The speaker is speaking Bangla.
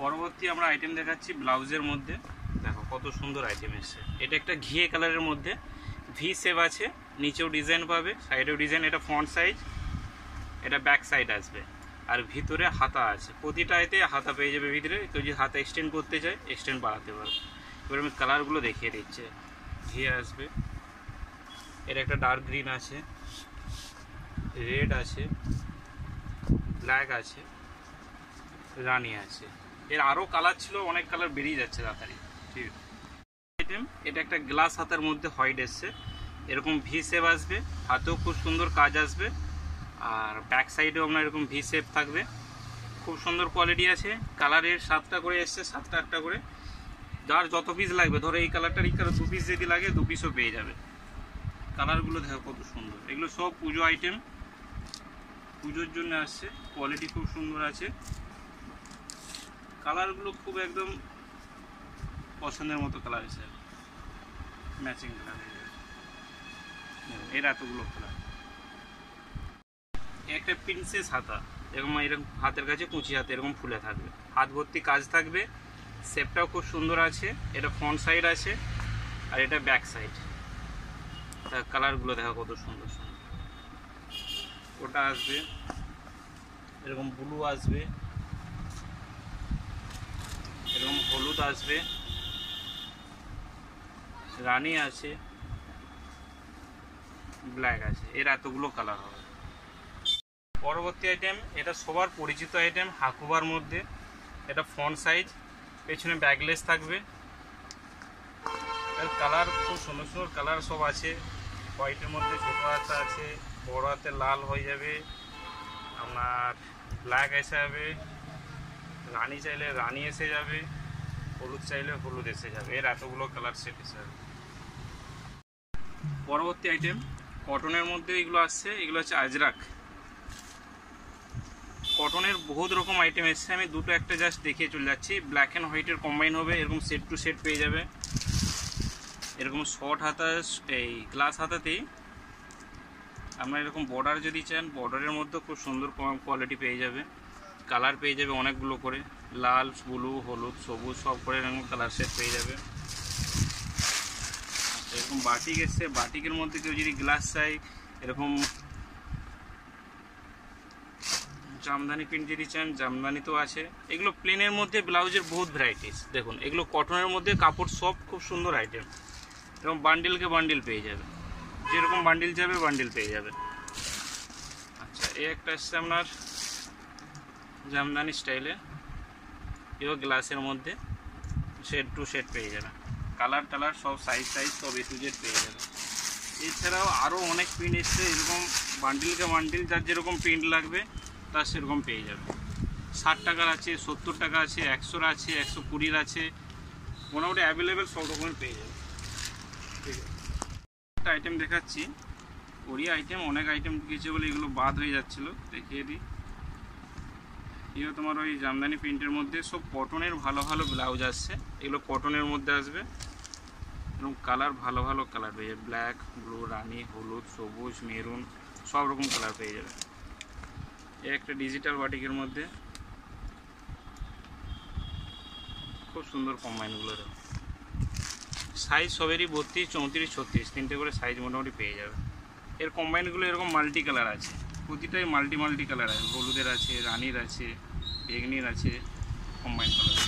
পরবর্তী আমরা আইটেম দেখাচ্ছি ব্লাউজের মধ্যে। দেখো কত সুন্দর আইটেম এসছে। এটা একটা ঘিয়ে কালারের মধ্যে ভি সেভ আছে, নিচেও ডিজাইন পাবে, সাইডেও ডিজাইন। এটা ফ্রন্ট সাইজ, এটা ব্যাক সাইড আসবে, আর ভিতরে হাতা আছে। প্রতিটাতে হাতা পেয়ে যাবে ভিতরে। কেউ যদি হাতা এক্সটেন্ড করতে চায় এক্সটেন্ড বাড়াতে পারবে। এবার আমি কালারগুলো দেখিয়ে দিচ্ছি। ঘিয়ে আসবে, এটা একটা ডার্ক গ্রিন আছে, রেড আছে, ব্ল্যাক আছে, রানি আছে। এর আরও কালার ছিল, অনেক কালার বেরিয়ে যাচ্ছে তাড়াতাড়ি। ঠিক আছে, আইটেম এটা একটা গ্লাস হাতার মধ্যে হোয়াইট এসছে, এরকম ভি শেপ আসবে, হাতেও খুব সুন্দর কাজ আসবে, আর ব্যাক সাইডেও আপনার এরকম ভি শেপ থাকবে। খুব সুন্দর কোয়ালিটি আছে। কালারের 7টা করে এসছে, 7টা 8টা করে। যার যত পিস লাগবে, ধরো এই কালারটার এই কালার 2 পিস যদি লাগে 2 পিসও পেয়ে যাবে। কালারগুলো দেখো কত সুন্দর। এগুলো সব পুজো আইটেম, পুজোর জন্য আসছে। কোয়ালিটি খুব সুন্দর আছে। কালারগুলো খুব একদম পছন্দের মতো কালার এসে যাবে, ম্যাচিং কালার হয়ে যাবে। এর এতগুলো কালার। একটা প্রিন্সেস হাতা, এরকম হাতের কাছে কুচি হাতে এরকম ফুলে থাকবে, হাত ভর্তি কাজ থাকবে। শেপটাও খুব সুন্দর আছে। এটা ফ্রন্ট সাইড আছে, আর এটা ব্যাক সাইড। কালারগুলো দেখা কত সুন্দর সুন্দর। ওটা আসবে এরকম ব্লু আসবে, এরকম হলুদ আসবে, রানি আছে, ব্ল্যাক আছে। এর এতগুলো কালার হবে। পরবর্তী আইটেম, এটা সবার পরিচিত আইটেম, হাকুবার মধ্যে। এটা ফ্রন্ট সাইজ, পেছনে ব্যাকলেস থাকবে। এর কালার খুব সুন্দর সুন্দর কালার সব আছে। হোয়াইটের মধ্যে ছোটো হাতা আছে, বড় হাতে লাল হয়ে যাবে, আপনার ব্ল্যাক এসে যাবে, রানি চাইলে রানি এসে যাবে, হলুদ চাইলে হলুদ এসে যাবে। এর এতগুলো কালার সেট এসে যাবে। পরবর্তী আইটেম কটনের মধ্যে এগুলো আসছে। এগুলো হচ্ছে আজরাক। কটনের বহুত রকম আইটেম এসছে। আমি দুটো একটা জাস্ট দেখিয়ে চলে যাচ্ছি। ব্ল্যাক অ্যান্ড হোয়াইটের কম্বাইন হবে, এরকম সেট টু সেট পেয়ে যাবে। এরকম শর্ট হাতা, এই গ্লাস হাতাতেই আপনার এরকম বর্ডার যদি চান, বর্ডারের মধ্যে খুব সুন্দর কোয়ালিটি পেয়ে যাবে। কালার পেয়ে যাবে অনেকগুলো করে, লাল, ব্লু, হলুদ, সবুজ সব করে এরকম কালার সেট পেয়ে যাবে। এরকম বাটিক এসছে। বাটিকের মধ্যে কেউ যদি গ্লাস চাই, এরকম জামদানি প্রিন্ট যদি চান জামদানি তো আছে। এগুলো প্লেনের মধ্যে ব্লাউজের বহুত ভ্যারাইটিস। দেখুন এগুলো কটনের মধ্যে, কাপড় সব খুব সুন্দর আইটেম। এবং বান্ডিলকে বান্ডিল পেয়ে যাবে, যেরকম বান্ডিল যাবে বান্ডিল পেয়ে যাবে। আচ্ছা, এই একটা আসছে আপনার জামদানি স্টাইলে, এও গ্লাসের মধ্যে শেড টু শেড পেয়ে যাবে। কালার টালার সব সাইজ সব এ টু জেড পেয়ে যাবে। এছাড়াও আরও অনেক প্রিন্ট এসছে, এরকম বান্ডিলকে বান্ডিল যার যেরকম প্রিন্ট লাগবে তার সেরকম পেয়ে যাবে। 60 টাকার আছে, 70 টাকা আছে, 100 আছে, 120 আছে, মোটামুটি অ্যাভেলেবেল সব রকমের পেয়ে যাবে। ঠিক আছে, একটা আইটেম দেখাচ্ছি। ওড়িয়া আইটেম, অনেক আইটেম ঢুকেছে বলে এগুলো বাদ হয়ে যাচ্ছিলো, দেখিয়ে দিই। এগুলো তোমার ওই জামদানি প্রিন্টের মধ্যে সব কটনের ভালো ভালো ব্লাউজ আসছে। এগুলো কটনের মধ্যে আসবে, এবং কালার ভালো ভালো কালার পেয়ে যাবে। ব্ল্যাক, ব্লু, রানি, হলুদ, সবুজ, মেরুন সব রকম কালার পেয়ে যাবে। এই একটা ডিজিটাল বাটিকের মধ্যে খুব সুন্দর কম্বাইনগুলো। সাইজ সবেরই 32, 34, 36 তিনটে করে সাইজ মোটামুটি পেয়ে যাবে। এর কম্বাইনগুলো এরকম মাল্টি কালার আছে, প্রতিটাই মাল্টি কালার আছে। হলুদের আছে, রানির আছে, বেগনির আছে, কম্বাইন কালার।